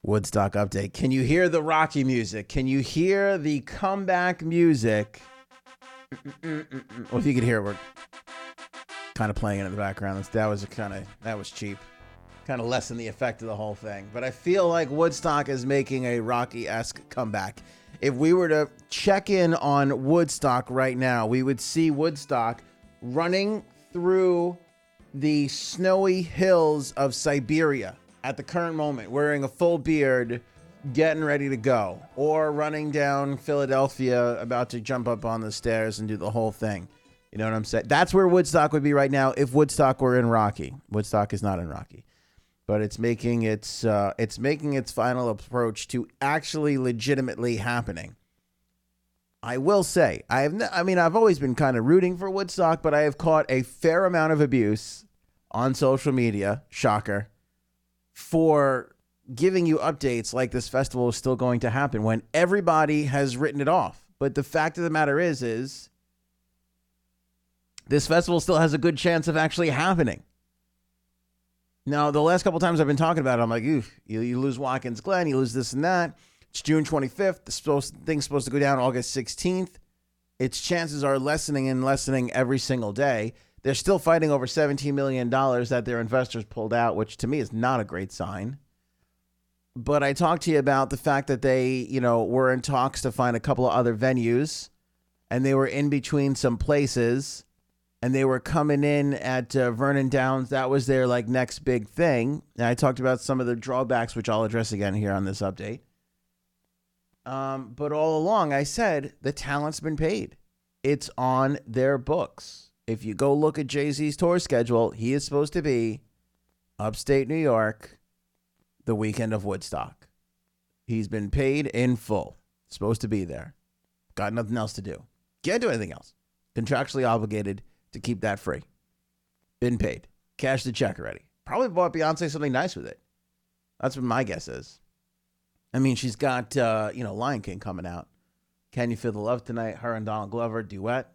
Woodstock update. Can you hear the Rocky music? Can you hear the comeback music? Well, if you could hear it, we're kind of playing it in the background. That was cheap. Kind of lessen the effect of the whole thing. But I feel like Woodstock is making a Rocky-esque comeback. If we were to check in on Woodstock right now, we would see Woodstock running through the snowy hills of Siberia at the current moment, wearing a full beard, getting ready to go, or running down Philadelphia, about to jump up on the stairs and do the whole thing. You know what I'm saying? That's where Woodstock would be right now if Woodstock were in Rocky. Woodstock is not in Rocky, but it's making its final approach to actually legitimately happening. I will say, I've always been kind of rooting for Woodstock, but I have caught a fair amount of abuse on social media, shocker, for giving you updates like this festival is still going to happen when everybody has written it off. But the fact of the matter is this festival still has a good chance of actually happening. Now, the last couple times I've been talking about it, I'm like, oof, you lose Watkins Glen, you lose this and that. It's June 25th. The thing's supposed to go down August 16th. Its chances are lessening and lessening every single day. They're still fighting over $17 million that their investors pulled out, which to me is not a great sign. But I talked to you about the fact that they, were in talks to find a couple of other venues, and they were in between some places, and they were coming in at Vernon Downs. That was their next big thing. And I talked about some of the drawbacks, which I'll address again here on this update. But all along, I said the talent's been paid. It's on their books. If you go look at Jay-Z's tour schedule, he is supposed to be upstate New York the weekend of Woodstock. He's been paid in full. Supposed to be there. Got nothing else to do. Can't do anything else. Contractually obligated to keep that free. Been paid. Cashed the check already. Probably bought Beyonce something nice with it. That's what my guess is. I mean, she's got, Lion King coming out. Can You Feel the Love Tonight? Her and Donald Glover duet.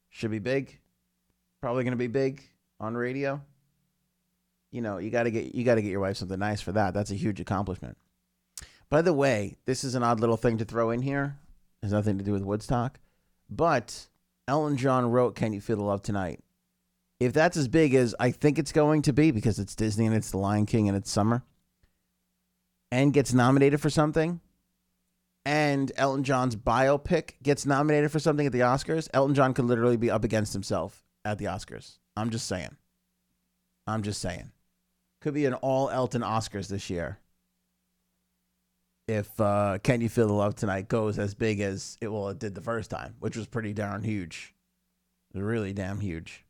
Should be big. Probably going to be big on radio. You got to get your wife something nice for that. That's a huge accomplishment. By the way, this is an odd little thing to throw in here. It has nothing to do with Woodstock. But Elton John wrote Can You Feel the Love Tonight? If that's as big as I think it's going to be, because it's Disney and it's The Lion King and it's summer, and gets nominated for something, and Elton John's biopic gets nominated for something at the Oscars, Elton John could literally be up against himself at the Oscars. I'm just saying. Could be an all Elton Oscars this year. If Can You Feel the Love Tonight goes as big as it did the first time, which was pretty darn huge. Really damn huge.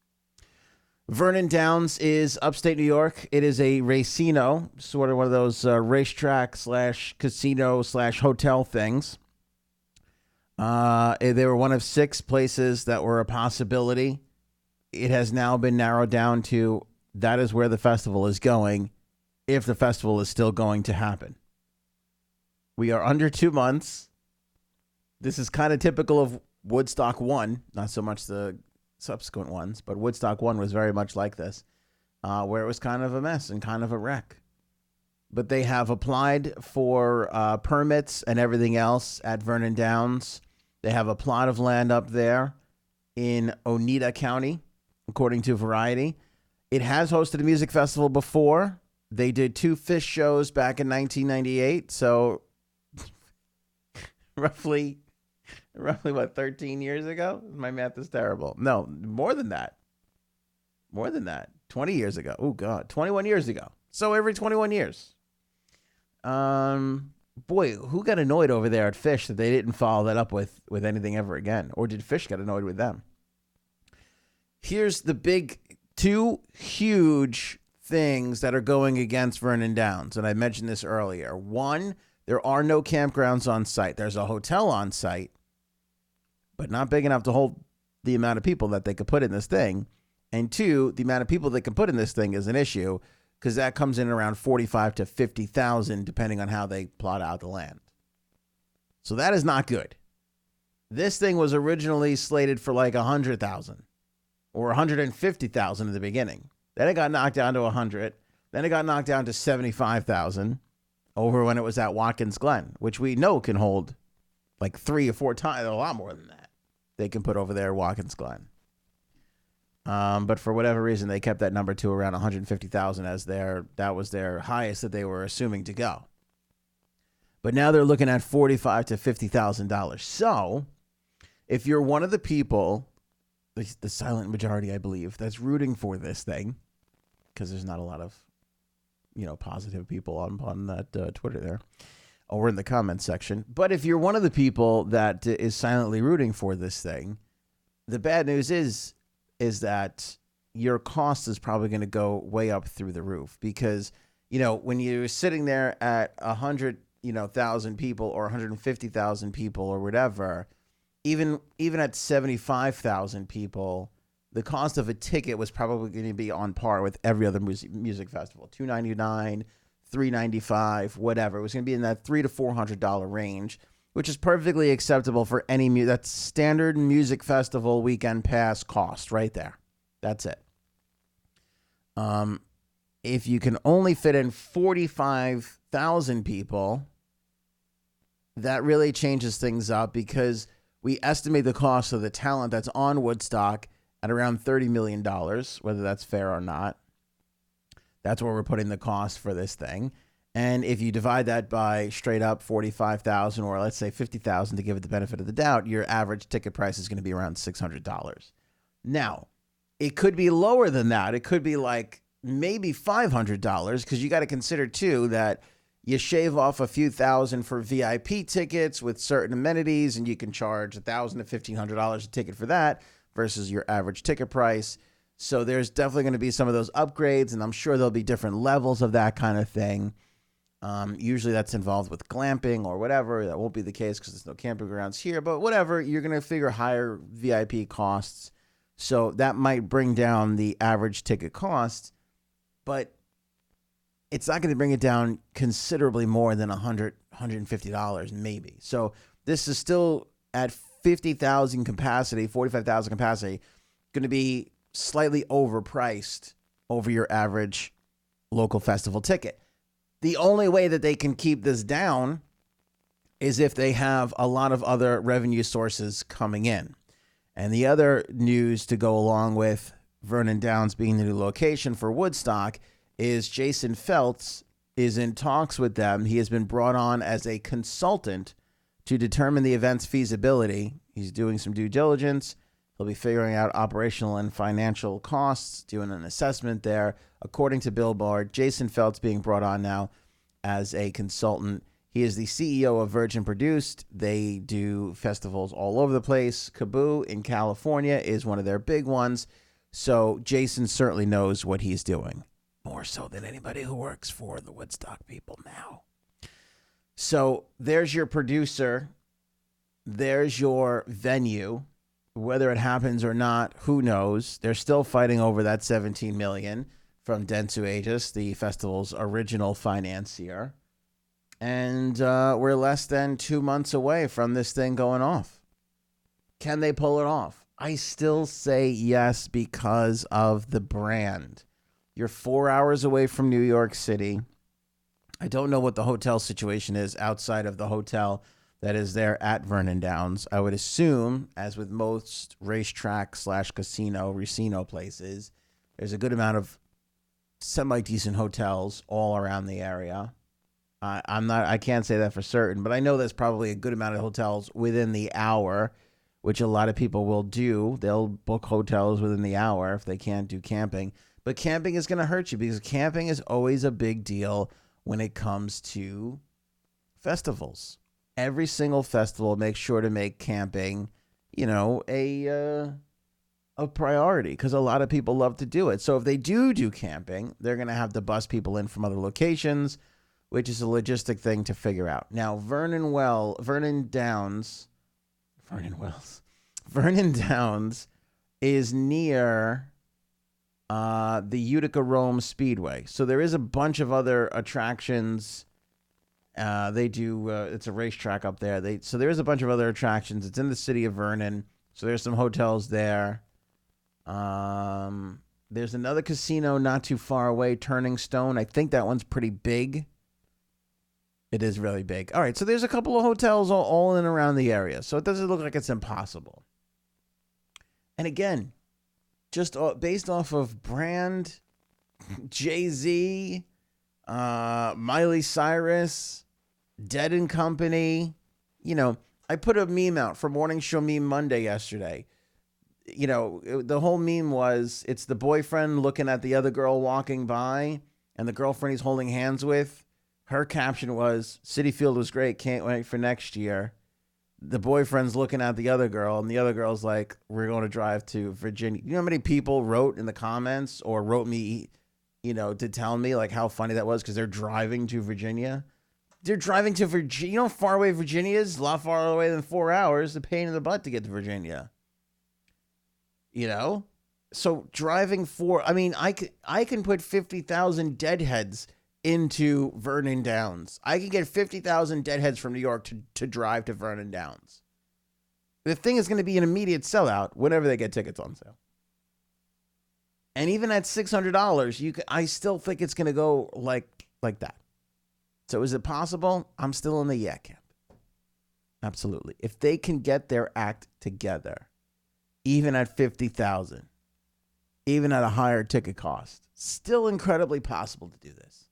Vernon Downs is upstate New York. It is a racino, sort of one of those racetrack / casino / hotel things. They were one of 6 places that were a possibility. It has now been narrowed down to that is where the festival is going, if the festival is still going to happen. We are under 2 months. This is kind of typical of Woodstock 1, not so much the subsequent ones, but Woodstock 1 was very much like this, where it was kind of a mess and kind of a wreck. But they have applied for permits and everything else at Vernon Downs. They have a plot of land up there in Oneida County, according to Variety. It has hosted a music festival before. They did 2 Fish shows back in 1998, so roughly what, 13 years ago? My math is terrible. No, more than that. 20 years ago. Oh, God. 21 years ago. So every 21 years. Boy, who got annoyed over there at Fish that they didn't follow that up with anything ever again? Or did Fish get annoyed with them? Here's the big 2 huge things that are going against Vernon Downs. And I mentioned this earlier. 1, there are no campgrounds on site. There's a hotel on site, but not big enough to hold the amount of people that they could put in this thing. And 2, the amount of people they can put in this thing is an issue, because that comes in around 45 to 50,000, depending on how they plot out the land. So that is not good. This thing was originally slated for 100,000 or 150,000 in the beginning. Then it got knocked down to 100. Then it got knocked down to 75,000. over when it was at Watkins Glen, which we know can hold like 3 or 4 times, a lot more than that. They can put over there at Watkins Glen. But for whatever reason, they kept that number to around 150,000 as that was their highest that they were assuming to go. But now they're looking at $45,000 to $50,000. So if you're one of the people, the silent majority, I believe, that's rooting for this thing, because there's not a lot of, positive people on that Twitter there, or in the comments section. But if you're one of the people that is silently rooting for this thing, the bad news is that your cost is probably going to go way up through the roof, because, when you're sitting there at 100,000 people or 150,000 people or whatever, even at 75,000 people, the cost of a ticket was probably going to be on par with every other music festival. $299, $395, whatever. It was going to be in that $300 to $400 range, which is perfectly acceptable for any that's standard music festival weekend pass cost right there. That's it. If you can only fit in 45,000 people, that really changes things up, because we estimate the cost of the talent that's on Woodstock at around $30 million, whether that's fair or not. That's where we're putting the cost for this thing. And if you divide that by straight up 45,000, or let's say 50,000 to give it the benefit of the doubt, your average ticket price is going to be around $600. Now, it could be lower than that. It could be like maybe $500, because you got to consider too that you shave off a few thousand for VIP tickets with certain amenities, and you can charge $1,000 to $1,500 a ticket for that versus your average ticket price. So there's definitely going to be some of those upgrades, and I'm sure there'll be different levels of that kind of thing. Usually that's involved with glamping or whatever. That won't be the case because there's no camping grounds here, but whatever, you're going to figure higher VIP costs. So that might bring down the average ticket cost, but it's not going to bring it down considerably more than $100, $150 maybe. So this is still at 50,000 capacity, 45,000 capacity, going to be slightly overpriced over your average local festival ticket. The only way that they can keep this down is if they have a lot of other revenue sources coming in. And the other news to go along with Vernon Downs being the new location for Woodstock is Jason Feltz is in talks with them. He has been brought on as a consultant to determine the event's feasibility. He's doing some due diligence. He'll be figuring out operational and financial costs, doing an assessment there. According to Billboard, Jason Feltz being brought on now as a consultant. He is the CEO of Virgin Produced. They do festivals all over the place. Kaboo in California is one of their big ones. So Jason certainly knows what he's doing, more so than anybody who works for the Woodstock people now. So there's your producer. There's your venue. Whether it happens or not, who knows? They're still fighting over that $17 million from Dentsu Aegis, the festival's original financier. And we're less than 2 months away from this thing going off. Can they pull it off? I still say yes, because of the brand. You're 4 hours away from New York City. I don't know what the hotel situation is outside of the hotel that is there at Vernon Downs. I would assume, as with most racetrack / casino places, there's a good amount of semi-decent hotels all around the area. I can't say that for certain, but I know there's probably a good amount of hotels within the hour, which a lot of people will do. They'll book hotels within the hour if they can't do camping. But camping is going to hurt you, because camping is always a big deal when it comes to festivals. Every single festival makes sure to make camping, a priority, because a lot of people love to do it. So if they do camping, they're going to have to bus people in from other locations, which is a logistic thing to figure out. Now, Vernon Downs is near the Utica Rome Speedway. So there is a bunch of other attractions. They do, it's a racetrack up there. So there is a bunch of other attractions. It's in the city of Vernon. So there's some hotels there. There's another casino not too far away, Turning Stone. I think that one's pretty big. It is really big. All right, so there's a couple of hotels all in and around the area, so it doesn't look like it's impossible. And again, just based off of brand, Jay-Z, Miley Cyrus, Dead and Company. I put a meme out for Morning Show Meme Monday yesterday. The whole meme was, it's the boyfriend looking at the other girl walking by, and the girlfriend he's holding hands with. Her caption was, Citi Field was great, can't wait for next year. The boyfriend's looking at the other girl, and the other girl's like, we're going to drive to Virginia. You know how many people wrote in the comments or wrote me, to tell me like how funny that was because they're driving to Virginia? They're driving to Virginia. You know how far away Virginia is? A lot farther away than 4 hours. A pain in the butt to get to Virginia. So driving I can put 50,000 deadheads into Vernon Downs. I can get 50,000 deadheads from New York to drive to Vernon Downs. The thing is going to be an immediate sellout whenever they get tickets on sale. And even at $600, I still think it's going to go like that. So is it possible? I'm still in the yeah camp. Absolutely. If they can get their act together, even at 50,000, even at a higher ticket cost, still incredibly possible to do this.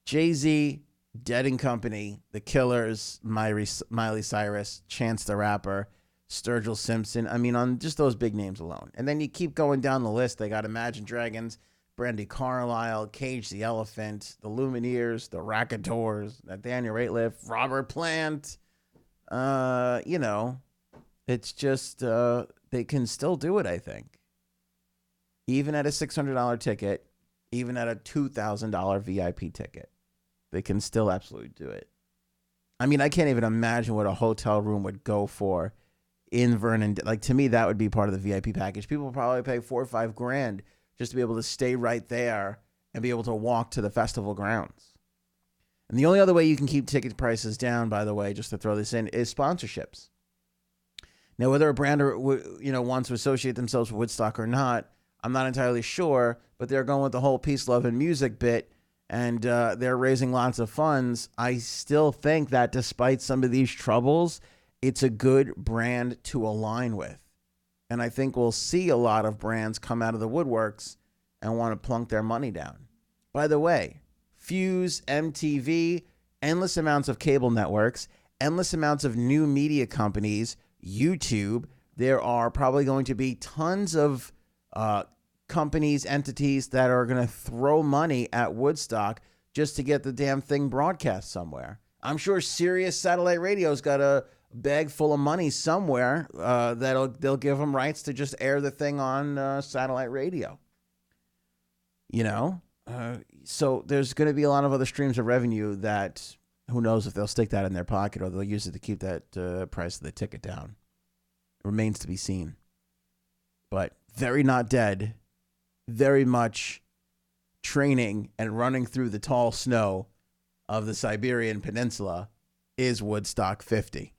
Jay-Z, Dead and Company, The Killers, Miley Cyrus, Chance the Rapper, Sturgill Simpson. On just those big names alone. And then you keep going down the list. They got Imagine Dragons, Brandy Carlisle, Cage the Elephant, the Lumineers, the Raconteurs, Daniel Rateliff, Robert Plant. It's just they can still do it, I think. Even at a $600 ticket, even at a $2,000 VIP ticket. They can still absolutely do it. I can't even imagine what a hotel room would go for in Vernon. Like, to me, that would be part of the VIP package. People would probably pay $4 or $5,000 just to be able to stay right there and be able to walk to the festival grounds. And the only other way you can keep ticket prices down, by the way, just to throw this in, is sponsorships. Now, whether a brand wants to associate themselves with Woodstock or not, I'm not entirely sure, but they're going with the whole peace, love, and music bit, and they're raising lots of funds. I still think that despite some of these troubles, it's a good brand to align with. And I think we'll see a lot of brands come out of the woodworks and want to plunk their money down. By the way, Fuse, MTV, endless amounts of cable networks, endless amounts of new media companies, YouTube. There are probably going to be tons of companies, entities that are going to throw money at Woodstock just to get the damn thing broadcast somewhere. I'm sure Sirius Satellite Radio's got a bag full of money somewhere they'll give them rights to just air the thing on satellite radio. So there's going to be a lot of other streams of revenue that who knows if they'll stick that in their pocket or they'll use it to keep that price of the ticket down. It remains to be seen. But very not dead, very much training and running through the tall snow of the Siberian Peninsula is Woodstock 50.